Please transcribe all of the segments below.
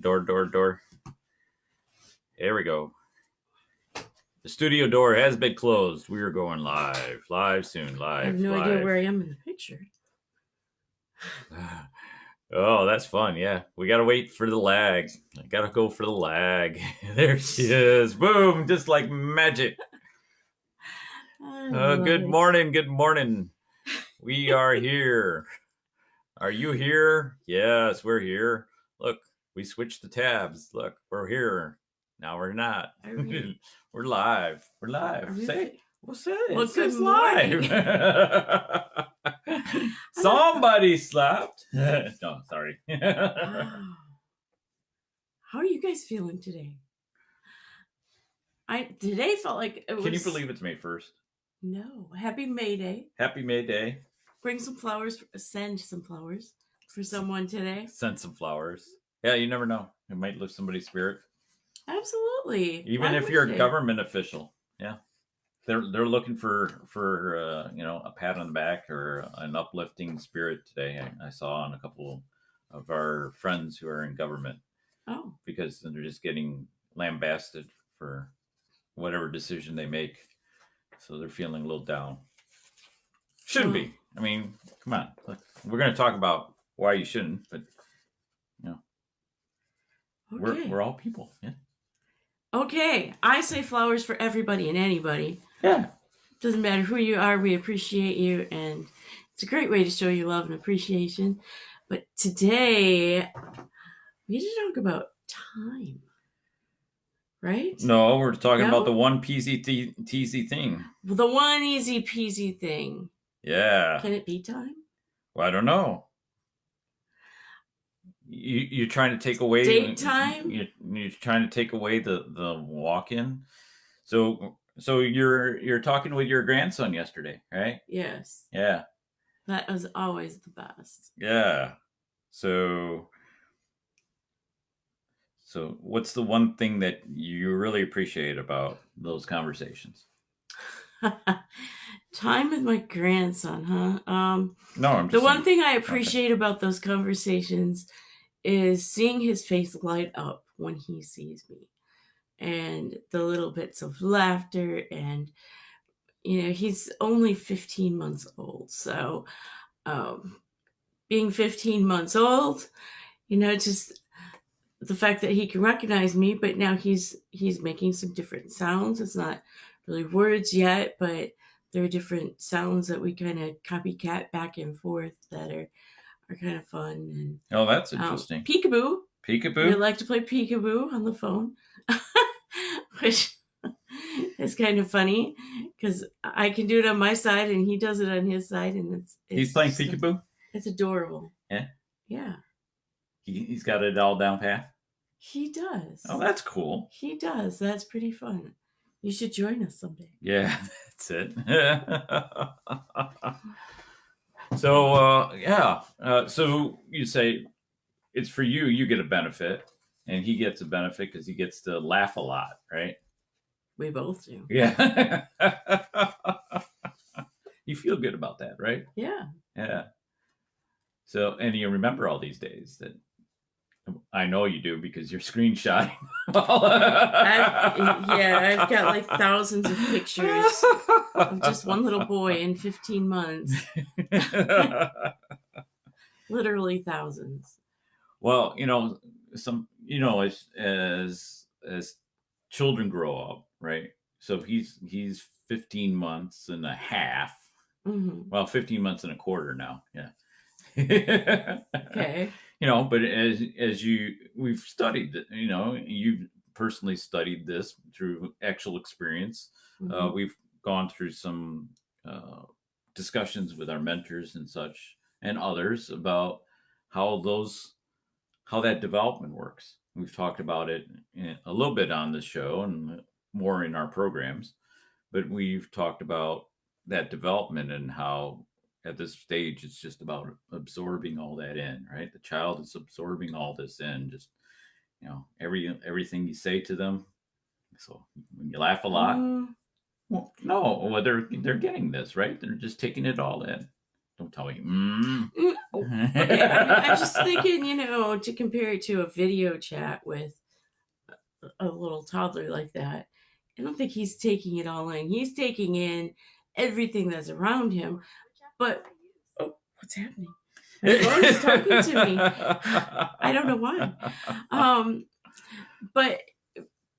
Door. There we go. The studio door has been closed. We are going live. Live soon. I have no idea where I am in the picture. Oh, that's fun. Yeah. We got to wait for the lag. I got to go for the lag. There she is. Boom. Just like magic. Good morning. Good morning. We are here. Are you here? Yes, we're here. Look, we switched the tabs. Look, we're here. Now we're not. We're live. We're live. Say, what's it? Well, It says live. Somebody slapped. No, sorry. How are you guys feeling today? Today felt like it was... Can you believe it's May 1st? No. Happy May Day. Happy May Day. Bring some flowers. Send some flowers for someone today. Send some flowers. Yeah, you never know. It might lift somebody's spirit. Absolutely. Even if you're a government official. Yeah. They're looking for a pat on the back or an uplifting spirit today. I saw on a couple of our friends who are in government. Oh. Because they're just getting lambasted for whatever decision they make. So they're feeling a little down. Shouldn't be. I mean, come on. We're going to talk about why you shouldn't, but okay. We're all people. Yeah. Okay. I say flowers for everybody and anybody. Yeah. Doesn't matter who you are, we appreciate you, and it's a great way to show your love and appreciation. But today, we need to talk about time. Right? No, we're talking about the one peasy-teasy thing. The one easy-peasy thing. Yeah. Can it be time? Well, I don't know. You're trying to take away date time. You're trying to take away the walk-in. So you're talking with your grandson yesterday, right? Yes. Yeah. That was always the best. Yeah. So what's the one thing that you really appreciate about those conversations? Time with my grandson, huh? No, I'm just the one thing I appreciate about those conversations is seeing his face light up when he sees me, and the little bits of laughter, and he's only 15 months old, so being 15 months old, just the fact that he can recognize me, but now he's making some different sounds. It's not really words yet, but there are different sounds that we kind of copycat back and forth that are kind of fun. And oh, that's interesting. Peekaboo. Peekaboo. We like to play peekaboo on the phone, which is kind of funny because I can do it on my side and he does it on his side, and he's playing peekaboo. It's adorable. Yeah. Yeah. He's got it all down pat. He does. Oh, that's cool. He does. That's pretty fun. You should join us someday. Yeah, that's it. So, so you say it's for you, you get a benefit, and he gets a benefit because he gets to laugh a lot, right? We both do. Yeah. You feel good about that, right? Yeah. Yeah. So, and you remember all these days that I know you do because you're screenshotting. I've got like thousands of pictures of just one little boy in 15 months. Literally thousands. Well, as children grow up, right? So he's 15 months and a half. Mm-hmm. Well, 15 months and a quarter now. Yeah. Okay. But we've studied, you've personally studied this through actual experience. Mm-hmm. We've gone through some discussions with our mentors and such and others about how that development works. We've talked about it a little bit on this show and more in our programs, but we've talked about that development and how at this stage it's just about absorbing all that in, right? The child is absorbing all this in, just everything you say to them. So when you laugh a lot, well, no, they're getting this, right? They're just taking it all in. Don't tell me. Oh, okay, I'm just thinking, to compare it to a video chat with a little toddler like that, I don't think he's taking it all in. He's taking in everything that's around him. But oh, what's happening? My phone is talking to me. I don't know why. Um, but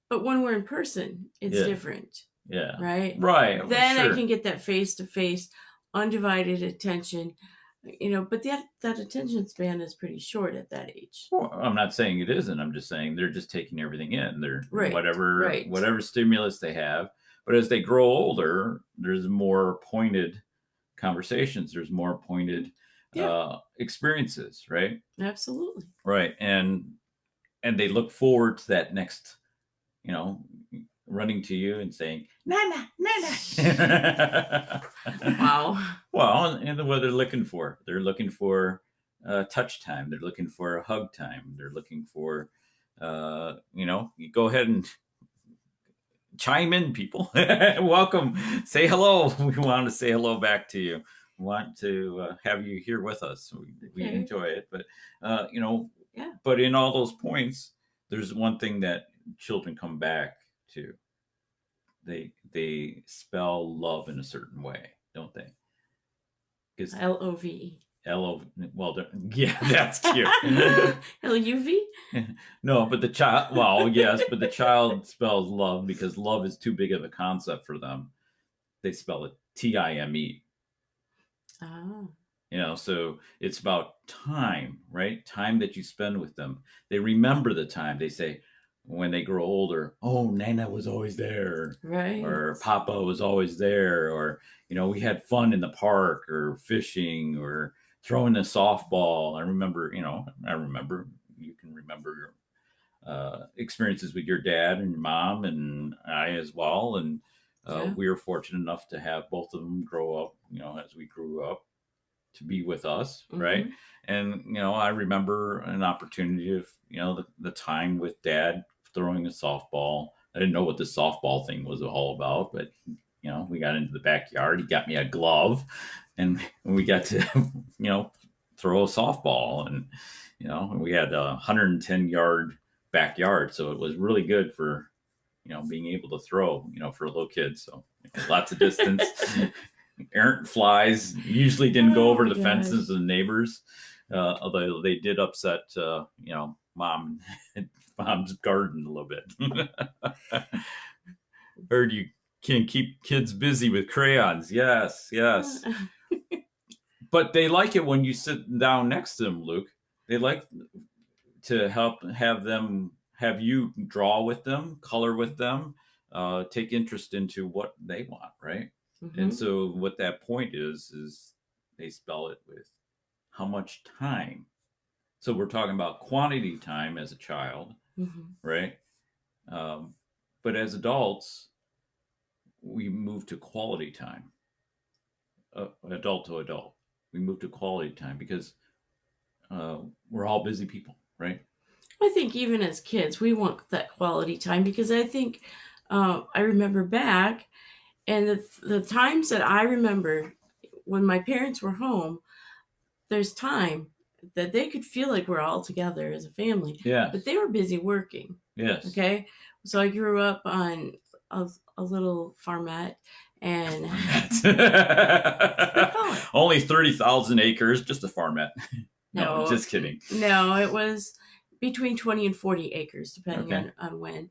when we're in person, it's Yeah. different. Yeah. Right? Right. Then Sure. I can get that face to face, undivided attention. But that attention span is pretty short at that age. Well, I'm not saying it isn't. I'm just saying they're just taking everything in. They're Right. Right. whatever stimulus they have. But as they grow older, there's more pointed conversations. There's more pointed experiences, right? Absolutely. Right. And they look forward to that next, running to you and saying, Nana, Nana. Wow. Well, and what they're looking for. They're looking for touch time. They're looking for hug time. They're looking for, you go ahead and chime in, people. Welcome. Say hello. We want to say hello back to you. We want to have you here with us. We enjoy it. But, but in all those points, there's one thing that children come back to. They spell love in a certain way, don't they? Love. Well, yeah, that's cute. Luv. No, but the child. Well, yes, but the child spells love because love is too big of a concept for them. They spell it Time. Ah. So it's about time, right? Time that you spend with them. They remember the time. They say when they grow older, oh, Nana was always there, right? Or Papa was always there, or we had fun in the park, or fishing, or throwing a softball. I remember, you can remember experiences with your dad and your mom and I as well, and we were fortunate enough to have both of them grow up, as we grew up, to be with us, right? And I remember an opportunity of the time with Dad throwing a softball. I didn't know what the softball thing was all about, but we got into the backyard. He got me a glove, and we got to throw a softball, and we had a 110-yard backyard, so it was really good for being able to throw for a little kid. So lots of distance. Errant flies usually didn't go over the fences of the neighbors, although they did upset mom's garden a little bit. Heard you can keep kids busy with crayons. Yes. But they like it when you sit down next to them, Luke. They like to have you draw with them, color with them, take interest into what they want, right? And so what that point is they spell it with how much time. So we're talking about quantity time as a child, right? But as adults, we move to quality time. Adult to adult, we move to quality time because we're all busy people, right? I think even as kids, we want that quality time because I think I remember back, and the times that I remember when my parents were home, there's time that they could feel like we're all together as a family. Yeah. But they were busy working. Yes. Okay. So I grew up on a little farmette, and only 30,000 acres, just a farmette. No, just kidding. No, it was between 20 and 40 acres, depending on when.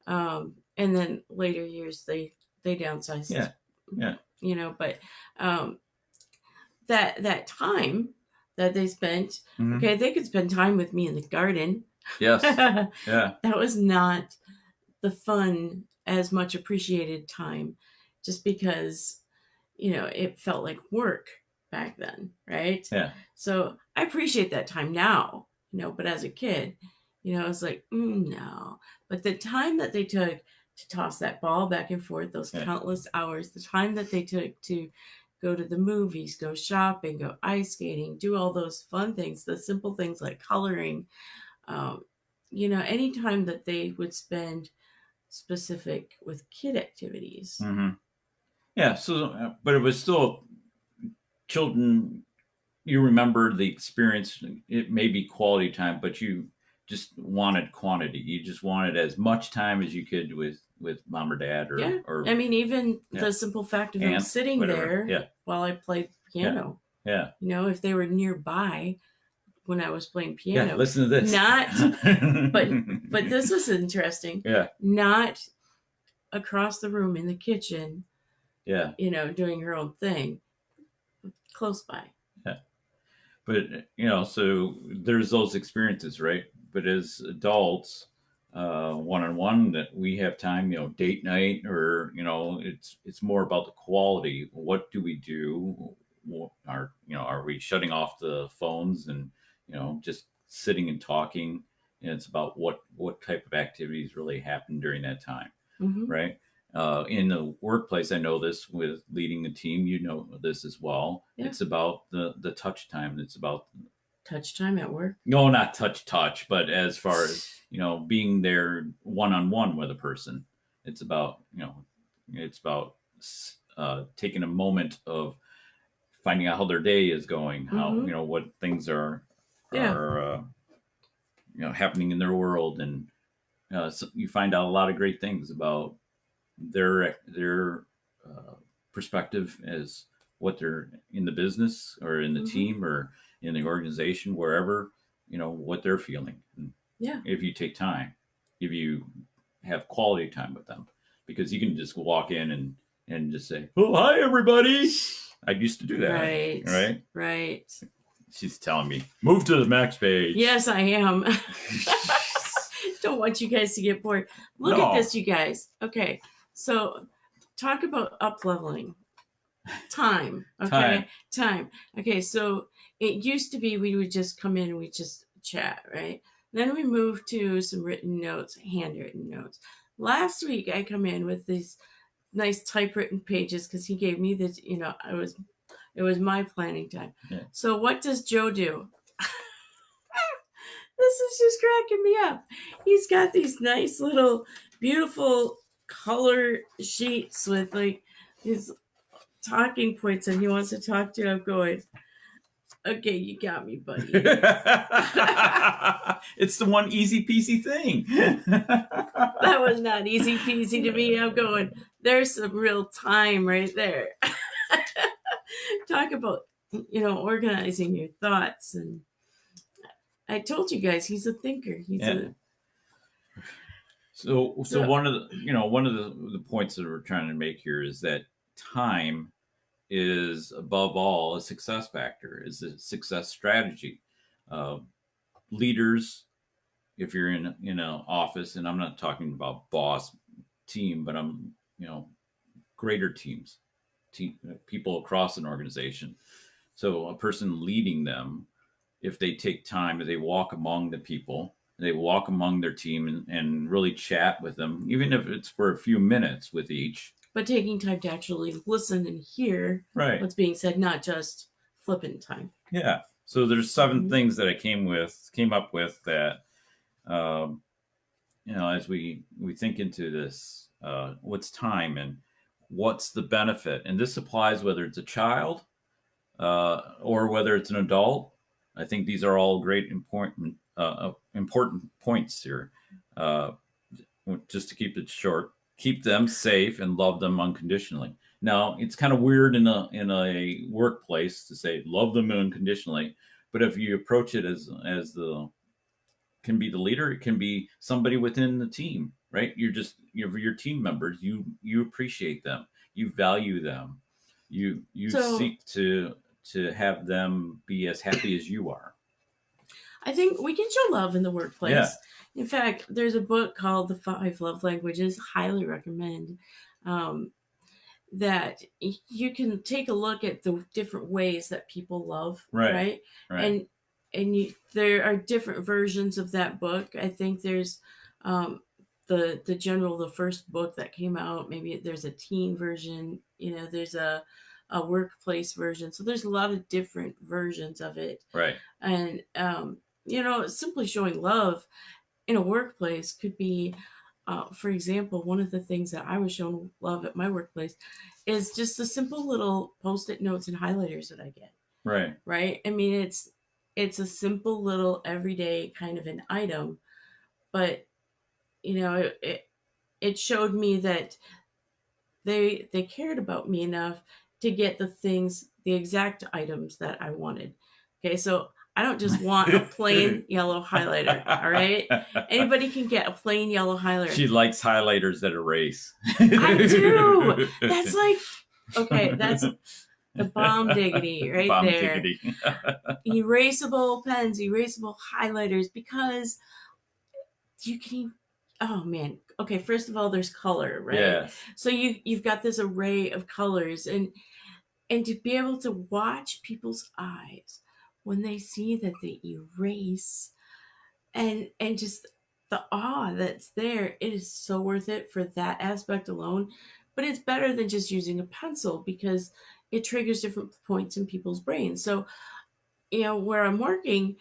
And then later years they downsized. Yeah. But that time that they spent, they could spend time with me in the garden. Yes. Yeah. That was not the fun, as much appreciated time, just because it felt like work back then, right? Yeah. So I appreciate that time now, but as a kid, it's like, no. But the time that they took to toss that ball back and forth, those countless hours, the time that they took to go to the movies, go shopping, go ice skating, do all those fun things, the simple things like coloring, any time that they would spend specific with kid activities. Yeah. So, but it was still children you remember the experience. It may be quality time, but you just wanted quantity. You just wanted as much time as you could with mom or dad Yeah. or I mean, even yeah, the simple fact of them aunt, sitting whatever. there Yeah, while I played yeah, piano, yeah, if they were nearby when I was playing yeah. piano, Listen to this. not, but this was interesting, Yeah, not across the room in the kitchen, yeah, doing her own thing, close by. yeah. But so there's those experiences, right? But as adults, one on one, that we have time, date night, or it's more about the quality. What do we do? Are we shutting off the phones and just sitting and talking? And it's about what type of activities really happen during that time, Mm-hmm. right? In the workplace, I know this with leading a team. You know this as well. Yeah. It's about the touch time. It's about Touch time at work. no, not touch, but as far as being there one on one with a person. It's about it's about taking a moment of finding out how their day is going, how Mm-hmm. what things Yeah. are happening in their world, and so you find out a lot of great things about their perspective as what they're in the business or in the Mm-hmm. team or in the organization, wherever, what they're feeling. And Yeah. if you take time, if you have quality time with them, because you can just walk in and just say, "Oh, hi, everybody." I used to do that, Right. right? Right. She's telling me, move to the next page. Yes, I am. Don't want you guys to get bored. Look at No. this, you guys. Okay, so talk about up leveling. Time. Okay, time. Okay, so it used to be we would just come in and we just chat, right? Then we moved to some written notes, handwritten notes. Last week I come in with these nice typewritten pages because he gave me the, it was my planning time. Yeah. So what does Joe do? This is just cracking me up. He's got these nice little beautiful color sheets with like these talking points and he wants to talk to. I'm going, okay, you got me, buddy. It's the one easy peasy thing. That was not easy peasy to me. I'm going, there's some real time right there. Talk about, organizing your thoughts. And I told you guys, he's a thinker. So one of the points that we're trying to make here is that time is above all a success factor, is a success strategy. Uh, Leaders, if you're in an office, and I'm not talking about boss team, but I'm greater teams, people across an organization. So a person leading them, if they take time, if they walk among the people, they walk among their team and really chat with them, even if it's for a few minutes with each. But taking time to actually listen and hear Right. what's being said, not just flipping time. Yeah. So there's 7 things that I came up with that, as we think into this, what's time and what's the benefit, and this applies whether it's a child or whether it's an adult. I think these are all great important points here. Uh, just to keep it short, keep them safe and love them unconditionally. Now, it's kind of weird in a workplace to say love them unconditionally, but if you approach it as the can be the leader, it can be somebody within the team, right? Your team members. You appreciate them, you value them, you seek to have them be as happy as you are. I think we can show love in the workplace. Yeah. In fact, there's a book called The 5 Love Languages. Highly recommend. That you can take a look at the different ways that people love, right? And there are different versions of that book. I think there's the first book that came out. Maybe there's a teen version. There's a workplace version. So there's a lot of different versions of it. Right. And simply showing love in a workplace could be, for example, one of the things that I was shown love at my workplace is just the simple little post-it notes and highlighters that I get. Right. right? I mean, it's a simple little everyday kind of an item, but it showed me that they cared about me enough to get the exact items that I wanted. Okay, so I don't just want a plain yellow highlighter. All right, anybody can get a plain yellow highlighter. She likes highlighters that erase. I do. That's like, okay, that's the bomb diggity right Bomb there. diggity. Erasable pens, erasable highlighters, because you can. Oh man. Okay, first of all, there's color, right? Yes. So you've got this array of colors, and to be able to watch people's eyes when they see that they erase, and just the awe that's there, it is so worth it for that aspect alone. But it's better than just using a pencil because it triggers different points in people's brains. So where I'm working,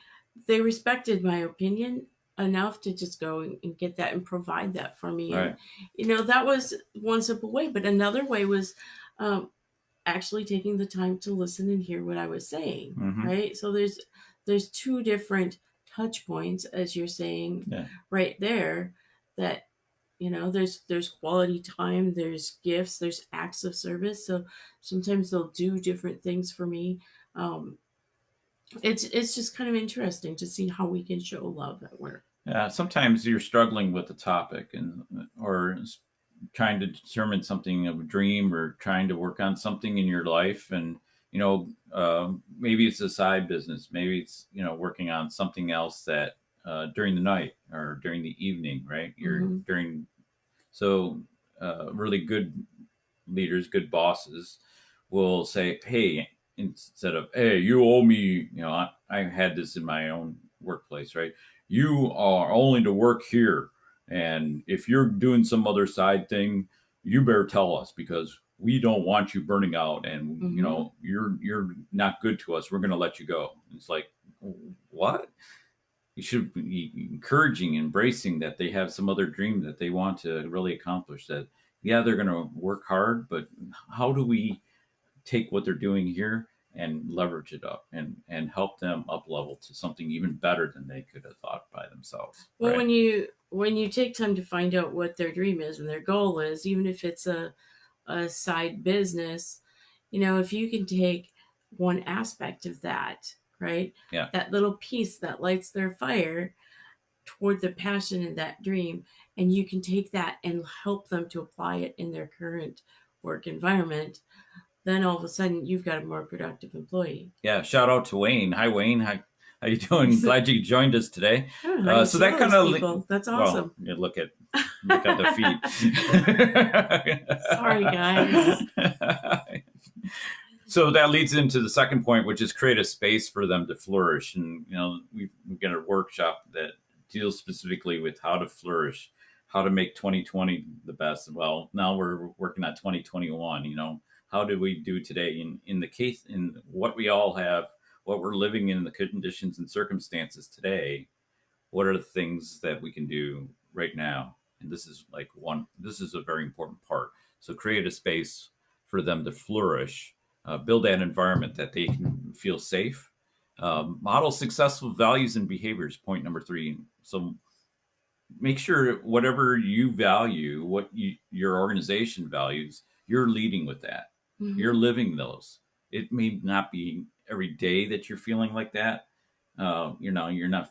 they respected my opinion enough to just go and get that and provide that for me. Right. And that was one simple way. But another way was um, actually taking the time to listen and hear what I was saying. Mm-hmm. Right. So there's two different touch points, as you're saying, Yeah. right there. That there's quality time, there's gifts, there's acts of service. So sometimes they'll do different things for me. Um, it's just kind of interesting to see how we can show love at work. Yeah. Sometimes you're struggling with the topic or trying to determine something of a dream or trying to work on something in your life, and maybe it's a side business, maybe it's working on something else that during the night or during the evening, right? So really good leaders, good bosses will say, hey, instead of, hey, you owe me, I had this in my own workplace, right? You are only to work here. And if you're doing some other side thing, you better tell us because we don't want you burning out, and you're not good to us. We're going to let you go. It's like, what? You should be encouraging, embracing that they have some other dream that they want to really accomplish. That yeah, they're going to work hard, but how do we take what they're doing here and leverage it up and help them up level to something even better than they could have thought by themselves? Well, right? when you take time to find out what their dream is and their goal is, even if it's a side business, if you can take one aspect of that, right? Yeah. That little piece that lights their fire toward the passion and that dream, and you can take that and help them to apply it in their current work environment, then all of a sudden you've got a more productive employee. Yeah. Shout out to Wayne. Hi, Wayne. How you doing? Glad you joined us today. Yeah, So that kind of that's awesome. Well, look at the feed. Sorry, guys. So that leads into the second point, which is create a space for them to flourish. And we've got a workshop that deals specifically with how to flourish, how to make 2020 the best. Well, now we're working on 2021. How do we do today in the case, in what we all have, what we're living in, the conditions and circumstances today? What are the things that we can do right now? And this is a very important part. So create a space for them to flourish, build that environment that they can feel safe, model successful values and behaviors. Point number 3. So make sure whatever you value, what your organization values, you're leading with that. Mm-hmm. You're living those. It may not be every day that you're feeling like that. You're not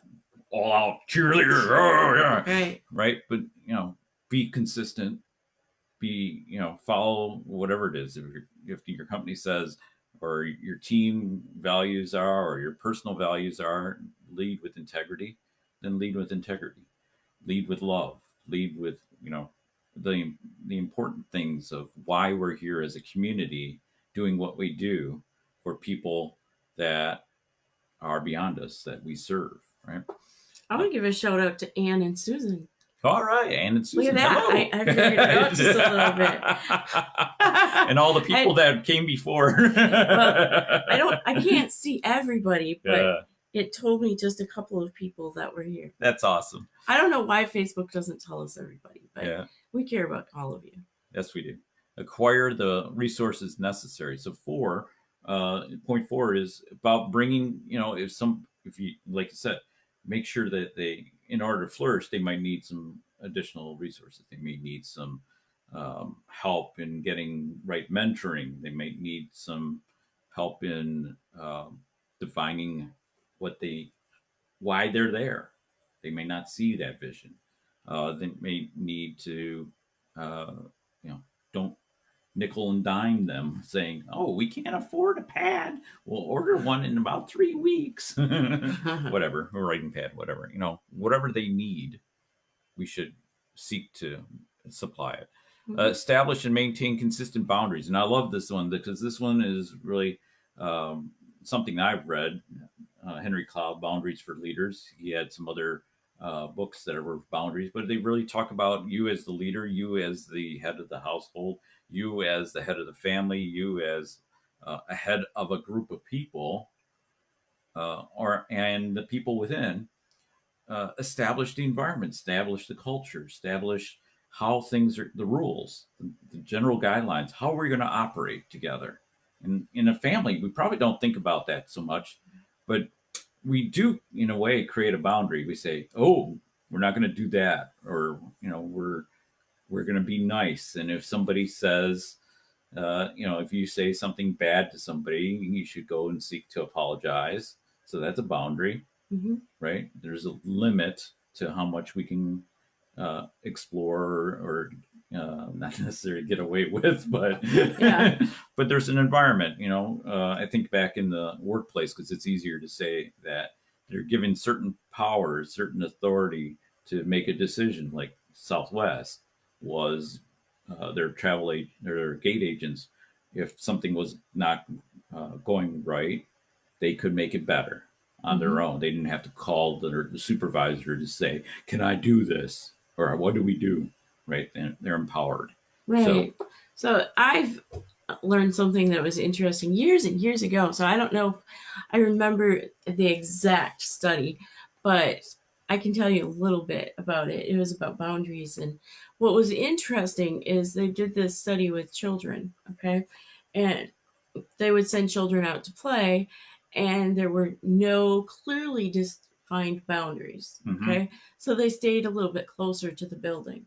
all out cheerleader. Oh, yeah. Right. But be consistent. Follow whatever it is. If your company says, or your team values are, or your personal values are, lead with integrity. Then lead with integrity. Lead with love. Lead with the important things of why we're here as a community, doing what we do for people that are beyond us, that we serve. Right. I want to give a shout out to Anne and Susan. All right, Anne and Susan. Look at that. I figured it out just a little bit. And all the people that came before. Well, I can't see everybody, but it told me just a couple of people that were here. That's awesome. I don't know why Facebook doesn't tell us everybody, but we care about all of you. Yes, we do. Acquire the resources necessary. So 4, Point four is about bringing, if you, like you said, make sure that they, in order to flourish, they might need some additional resources. They may need some help in getting right mentoring. They might need some help in defining what they, why they're there. They may not see that vision. They may need to, uh, don't nickel and dime them saying, "Oh, we can't afford a pad. We'll order one in about 3 weeks." Whatever, a writing pad, whatever. Whatever they need, we should seek to supply it. Establish and maintain consistent boundaries. And I love this one because this one is really something I've read. Henry Cloud, Boundaries for Leaders. He had some other books that were boundaries, but they really talk about you as the leader, you as the head of the household, you as the head of the family, you as a head of a group of people, and the people within. Establish the environment, establish the culture, establish how things are, the rules, the general guidelines, how we're going to operate together. And in a family, we probably don't think about that so much, but we do, in a way, create a boundary. We say, "Oh, we're not going to do that," or we're going to be nice. And if somebody says, if you say something bad to somebody, you should go and seek to apologize. So that's a boundary, right? There's a limit to how much we can explore or not necessarily get away with, but Yeah. but there's an environment. I think back in the workplace because it's easier to say that they're given certain powers, certain authority to make a decision. Like Southwest was their their gate agents. If something was not going right, they could make it better on their own. They didn't have to call the supervisor to say, "Can I do this?" or "What do we do?" Right? They're empowered. Right. So I've learned something that was interesting years and years ago. So I don't know if I remember the exact study, but I can tell you a little bit about it. It was about boundaries. And what was interesting is they did this study with children, okay? And they would send children out to play, and there were no clearly defined boundaries, okay? So they stayed a little bit closer to the building.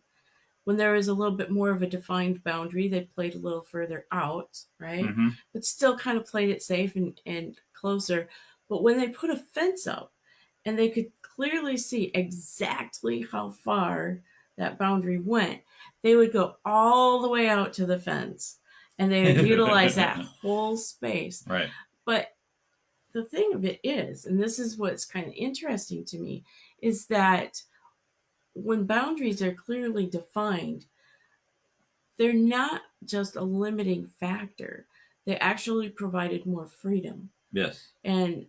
When there was a little bit more of a defined boundary, they played a little further out, right? But still kind of played it safe and closer. But when they put a fence up and they could clearly see exactly how far that boundary went, they would go all the way out to the fence and they would utilize that whole space. Right. But the thing of it is, and this is what's kind of interesting to me, is that when boundaries are clearly defined, they're not just a limiting factor. They actually provided more freedom. Yes. And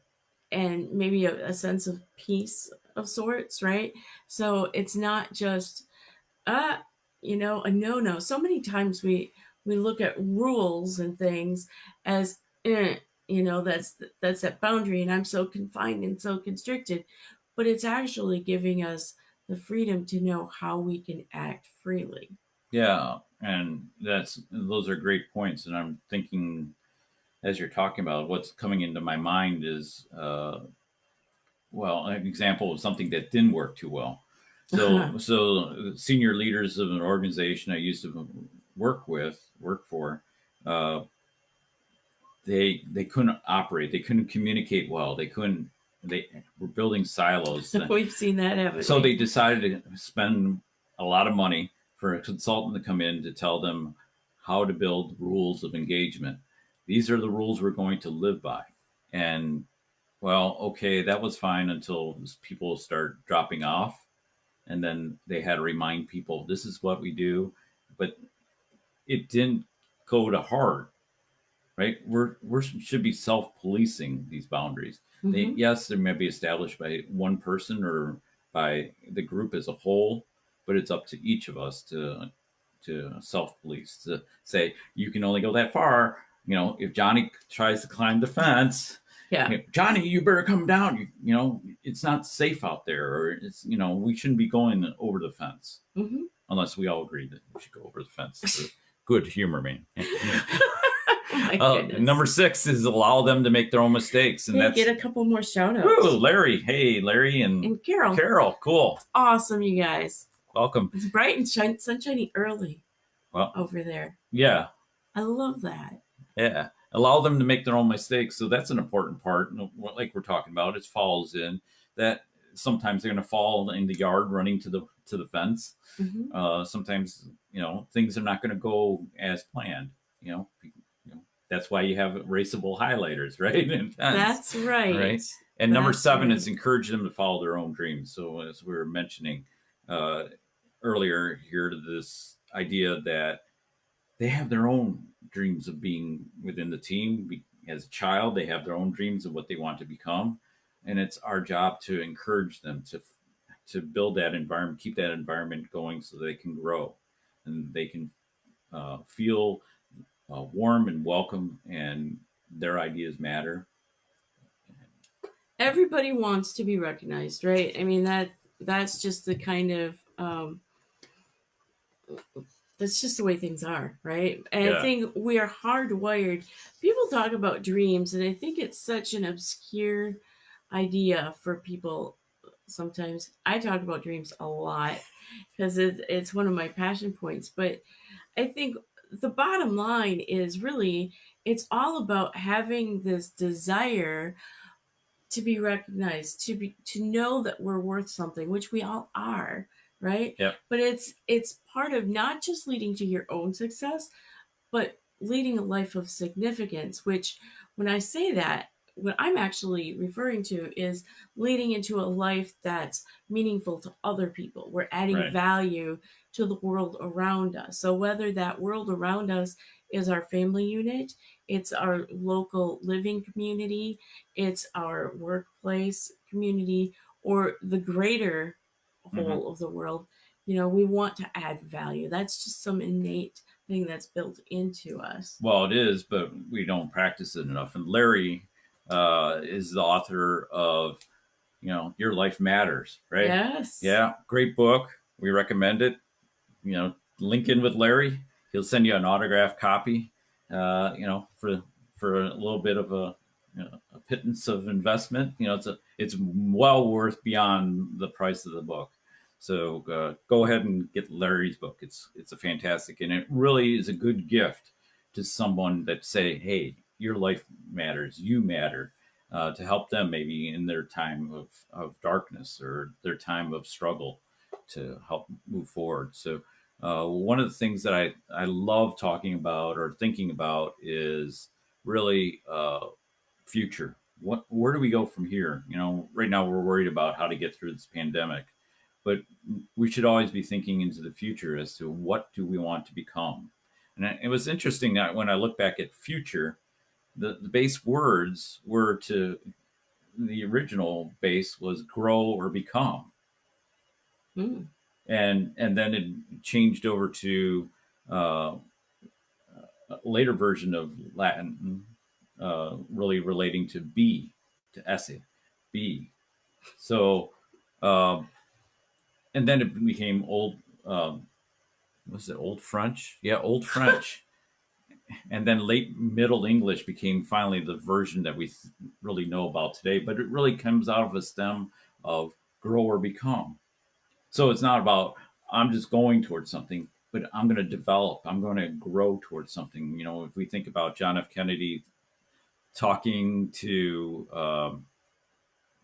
maybe a sense of peace of sorts, right? So it's not just a no. So many times we look at rules and things as that's that boundary, and I'm so confined and so constricted, but it's actually giving us the freedom to know how we can act freely. Yeah. And those are great points. And I'm thinking, as you're talking about, what's coming into my mind is, an example of something that didn't work too well. So senior leaders of an organization I used to work for, uh, they couldn't operate. They couldn't communicate well. They were building silos. We've seen that happen. So they decided to spend a lot of money for a consultant to come in to tell them how to build rules of engagement. These are the rules we're going to live by. And well, okay, that was fine until people start dropping off. And then they had to remind people, this is what we do. But it didn't go to heart, right? We should be self-policing these boundaries. Yes, they may be established by one person or by the group as a whole, but it's up to each of us to self-police, to say, you can only go that far. If Johnny tries to climb the fence, yeah, Johnny, you better come down. It's not safe out there, or we shouldn't be going over the fence unless we all agree that we should go over the fence. It's a good humor, man. Oh my Number goodness. 6 is allow them to make their own mistakes, and Hey, that's get a couple more shout woo, outs. Larry. Hey, Larry and And Carol, Carol. Cool. awesome, you guys. Welcome. It's bright and sunshiny early Well, over there. yeah, I love that. yeah. Allow them to make their own mistakes. So that's an important part. Like we're talking about, it falls in that sometimes they're going to fall in the yard running to the fence. Hmm. Sometimes things are not going to go as planned. That's why you have erasable highlighters, right? And pens, That's right. right? And number That's 7 is right. encourage them to follow their own dreams. So as we were mentioning uh, earlier here, to this idea that they have their own dreams of being within the team. As a child, they have their own dreams of what they want to become, and it's our job to encourage them to build that environment, keep that environment going, so they can grow and they can feel warm and welcome, and their ideas matter. Everybody wants to be recognized, right? I mean that's just the kind of that's just the way things are, right? And I Yeah, think we are hardwired. People talk about dreams, and I think it's such an obscure idea for people. Sometimes I talk about dreams a lot because it's one of my passion points. But I think the bottom line is really it's all about having this desire to be recognized, to know that we're worth something, which we all are, right? yep, But it's part of not just leading to your own success, but leading a life of significance, which when I say that, what I'm actually referring to is leading into a life that's meaningful to other people. We're adding right, value to the world around us. So whether that world around us is our family unit, it's our local living community, it's our workplace community, or the greater hmm whole of the world, we want to add value. That's just some innate thing that's built into us. well, it is, but we don't practice it enough. And Larry is the author of Your Life Matters, right? Yes. Yeah, great book. We recommend it. Link in with Larry. He'll send you an autographed copy. For a little bit of a pittance of investment. It's well worth beyond the price of the book. So go ahead and get Larry's book. It's a fantastic, and it really is a good gift to someone that say, "Hey, your life matters. You matter." To help them maybe in their time of darkness or their time of struggle to help move forward. So one of the things that I love talking about or thinking about is really future. Where do we go from here? Right now we're worried about how to get through this pandemic, but we should always be thinking into the future as to what do we want to become. And it was interesting that when I look back at future, the base words were to the original base was grow or become, Mm. and then it changed over to uh, a later version of Latin, really relating to be, to esse, be. So, um, and then it became old. Was it Old French? Yeah, Old French. And then late Middle English became finally the version that we really know about today. But it really comes out of a stem of grow or become. So it's not about I'm just going towards something, but I'm going to develop. I'm going to grow towards something. If we think about John F. Kennedy talking to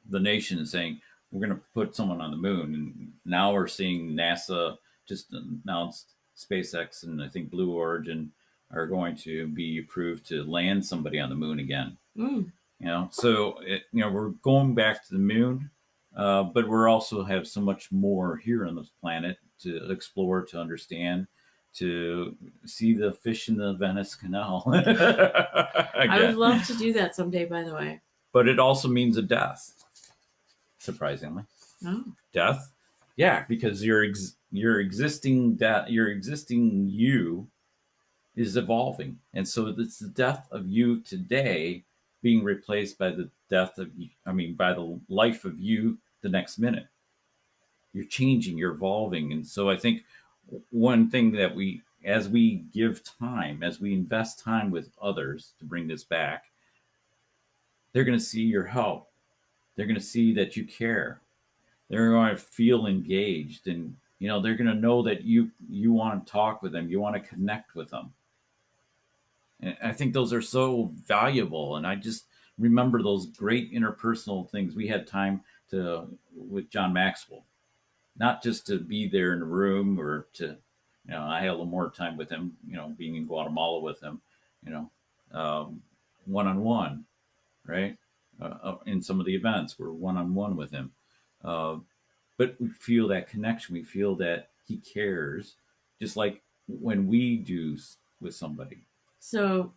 the nation and saying we're going to put someone on the moon, and now we're seeing NASA just announced SpaceX and I think Blue Origin are going to be approved to land somebody on the moon again. Mm. So we're going back to the moon, but we're also have so much more here on this planet to explore, to understand, to see the fish in the Venice Canal I would again. love to do that someday, by the way. But it also means a death, surprisingly. Oh. Death, yeah, because your existing your existing you is evolving, and so it's the death of you today being replaced by the death of you, by the life of you the next minute. You're changing, you're evolving, and so I think one thing that we as we give time, as we invest time with others to bring this back, they're going to see your help. They're going to see that you care. They're going to feel engaged, and they're going to know that you want to talk with them, you want to connect with them. And I think those are so valuable. And I just remember those great interpersonal things we had time to with John Maxwell, not just to be there in a room or to, I had a little more time with him, being in Guatemala with him, you know, one on one, right? In some of the events, we're one on one with him. Uh, but we feel that connection. We feel that he cares, just like when we do with somebody. So,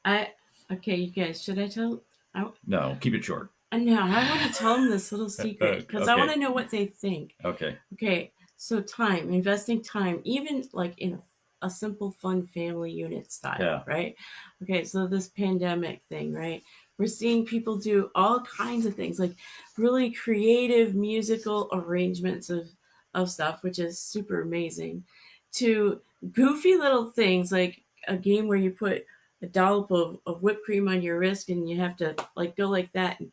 okay, you guys, should I tell? No, keep it short. No, I want to tell them this little secret because I want to know what they think. Okay. Okay, so time, investing time, even like in a simple, fun family unit style, right? Okay, so this pandemic thing, right? We're seeing people do all kinds of things, like really creative musical arrangements of stuff, which is super amazing, to goofy little things like a game where you put a dollop of whipped cream on your wrist and you have to like go like that and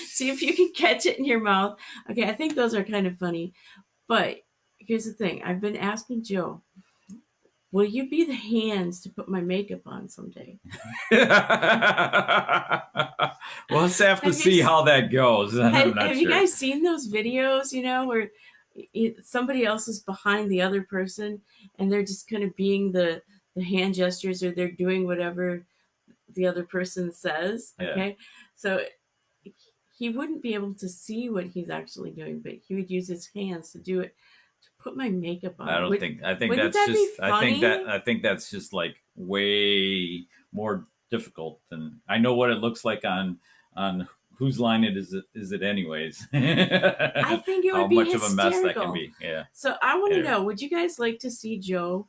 see if you can catch it in your mouth. Okay, I think those are kind of funny. But here's the thing. I've been asking Joe, will you be the hands to put my makeup on someday? We'll just have to see how that goes. Have you guys seen those videos, where somebody else is behind the other person and they're just kind of being the hand gestures, or they're doing whatever the other person says? Okay. So he wouldn't be able to see what he's actually doing, but he would use his hands to do it, to put my makeup on. I think that's just I think that's just like way more difficult than I know what it looks like on whose line is it anyways. I think it would be much hysterical. Of a mess that can be. Yeah. So I want to know, would you guys like to see Joe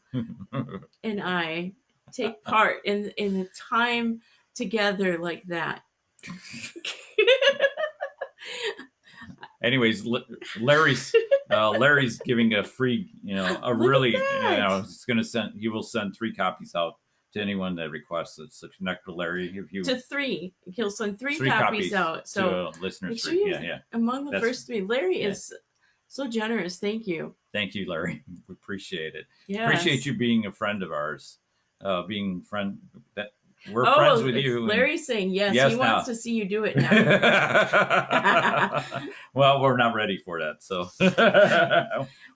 and I take part in the time together like that? Anyways, Larry's giving a free, he will send 3 copies out to anyone that requests it. So connect with Larry to 3. He'll send 3 copies out. So listeners, sure among the first 3. Larry is so generous. Thank you. Thank you, Larry. We appreciate it. Yes. Appreciate you being a friend of ours. We're friends with you. Larry's saying yes. He wants to see you do it now. Well, we're not ready for that, so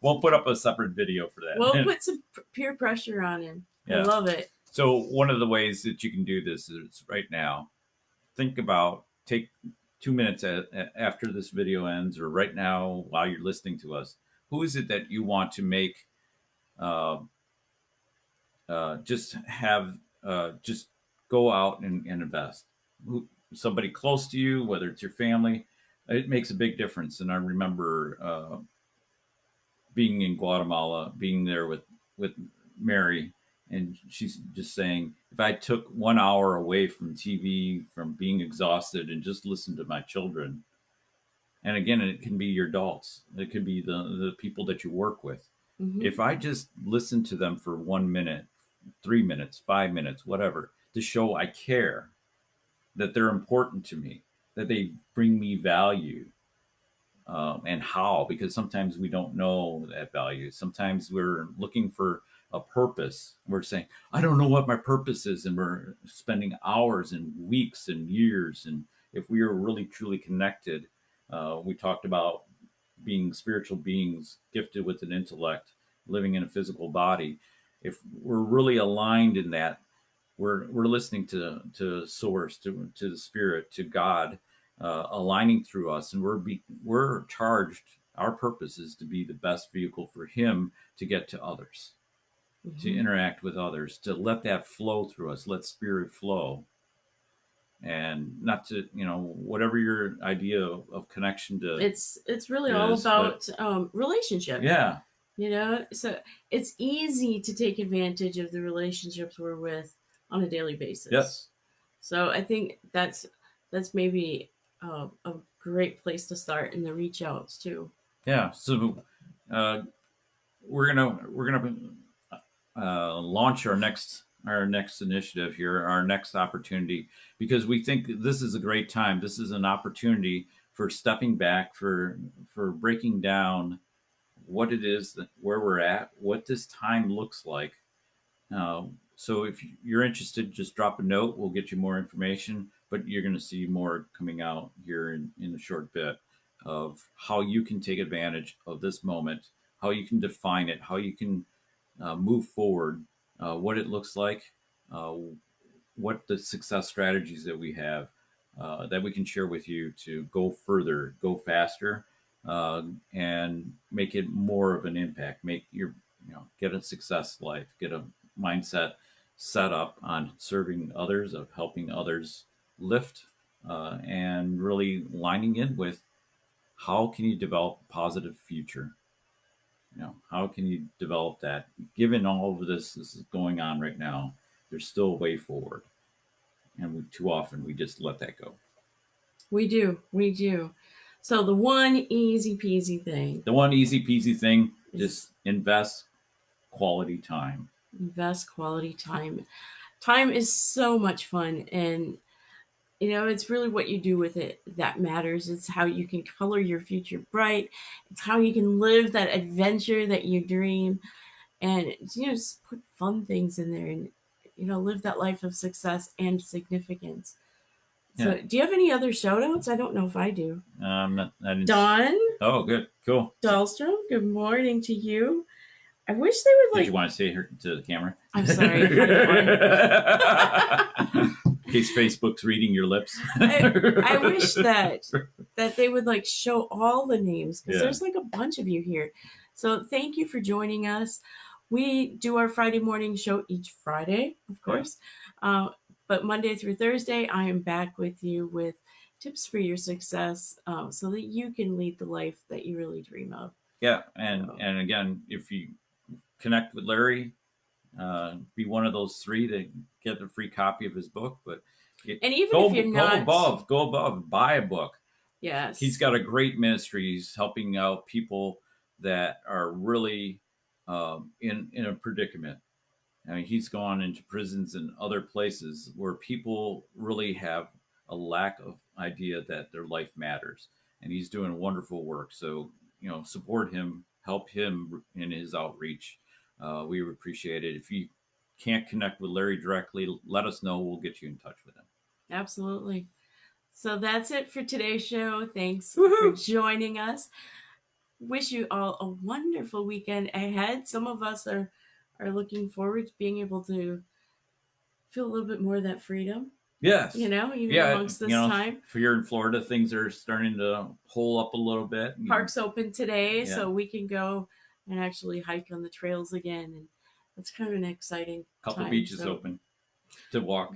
we'll put up a separate video for that. We'll put some peer pressure on him. I love it. So one of the ways that you can do this is right now, take 2 minutes after this video ends, or right now while you're listening to us. Who is it that you want to make just go out and invest? Somebody close to you, whether it's your family, it makes a big difference. And I remember being in Guatemala, being there with Mary, and she's just saying, if I took 1 hour away from TV, from being exhausted, and just listened to my children, and again, it can be your adults, it could be the people that you work with. Mm-hmm. If I just listen to them for 1 minute, 3 minutes, 5 minutes, whatever, to show I care, that they're important to me, that they bring me value, and how, because sometimes we don't know that value. Sometimes we're looking for a purpose. We're saying, I don't know what my purpose is. And we're spending hours and weeks and years. And if we are really, truly connected, we talked about being spiritual beings gifted with an intellect, living in a physical body. If we're really aligned in that, we're listening to source, to the spirit, to God, aligning through us, and we're charged. Our purpose is to be the best vehicle for Him to get to others, mm-hmm. to interact with others, to let that flow through us, let spirit flow, and not to whatever your idea of connection to. It's really all about relationship. Yeah. So it's easy to take advantage of the relationships we're with on a daily basis. Yes. So I think that's maybe a great place to start in the reach outs too. Yeah. So we're gonna launch our next initiative here, our next opportunity, because we think this is a great time. This is an opportunity for stepping back, for breaking down what it is that where we're at, what this time looks like. So if you're interested, just drop a note. We'll get you more information, but you're going to see more coming out here in a short bit of how you can take advantage of this moment, how you can define it, how you can move forward, what it looks like, uh, what the success strategies that we have that we can share with you to go further, go faster, and make it more of an impact. Make your, get a success life, get a mindset set up on serving others, of helping others lift, and really lining in with how can you develop a positive future. How can you develop that? Given all of this is going on right now, there's still a way forward, and too often we just let that go. We do. We do. So the one easy peasy thing The one easy peasy thing is is invest quality time. invest quality time. Time is so much fun, and it's really what you do with it that matters. It's how you can color your future bright. It's how you can live that adventure that you dream, and just put fun things in there, and live that life of success and significance. Yeah. So, do you have any other shout outs? I don't know if I do. I didn't. Don Oh, good, cool. Dahlstrom, good morning to you. I wish they would Did you want to say her to the camera? I'm sorry. In case Facebook's reading your lips. I wish that they would show all the names, because there's a bunch of you here. So thank you for joining us. We do our Friday morning show each Friday, of course. But Monday through Thursday, I am back with you with tips for your success, so that you can lead the life that you really dream of. Yeah, and again, if you connect with Larry, be one of those three that get a free copy of his book. But and even if you're not, go above, buy a book. Yes, he's got a great ministry. He's helping out people that are really in a predicament. I mean, he's gone into prisons and other places where people really have a lack of idea that their life matters, and he's doing wonderful work. So support him, help him in his outreach. We would appreciate it. If you can't connect with Larry directly, let us know. We'll get you in touch with him. Absolutely. So that's it for today's show. Thanks Woo-hoo! for joining us. Wish you all a wonderful weekend ahead. Some of us are looking forward to being able to feel a little bit more of that freedom. Yes. Even amongst this time. If you're in Florida, things are starting to pull up a little bit. Park's open today, so we can go and actually hike on the trails again, and that's kind of an exciting couple time, beaches open to walk.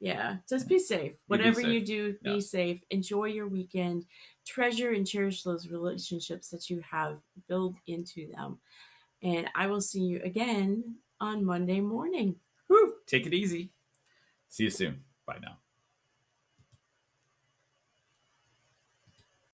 Yeah, just be safe. Whatever you do, be safe. Enjoy your weekend. Treasure and cherish those relationships that you have. Build into them. And I will see you again on Monday morning. Woo! Take it easy. See you soon. Bye now.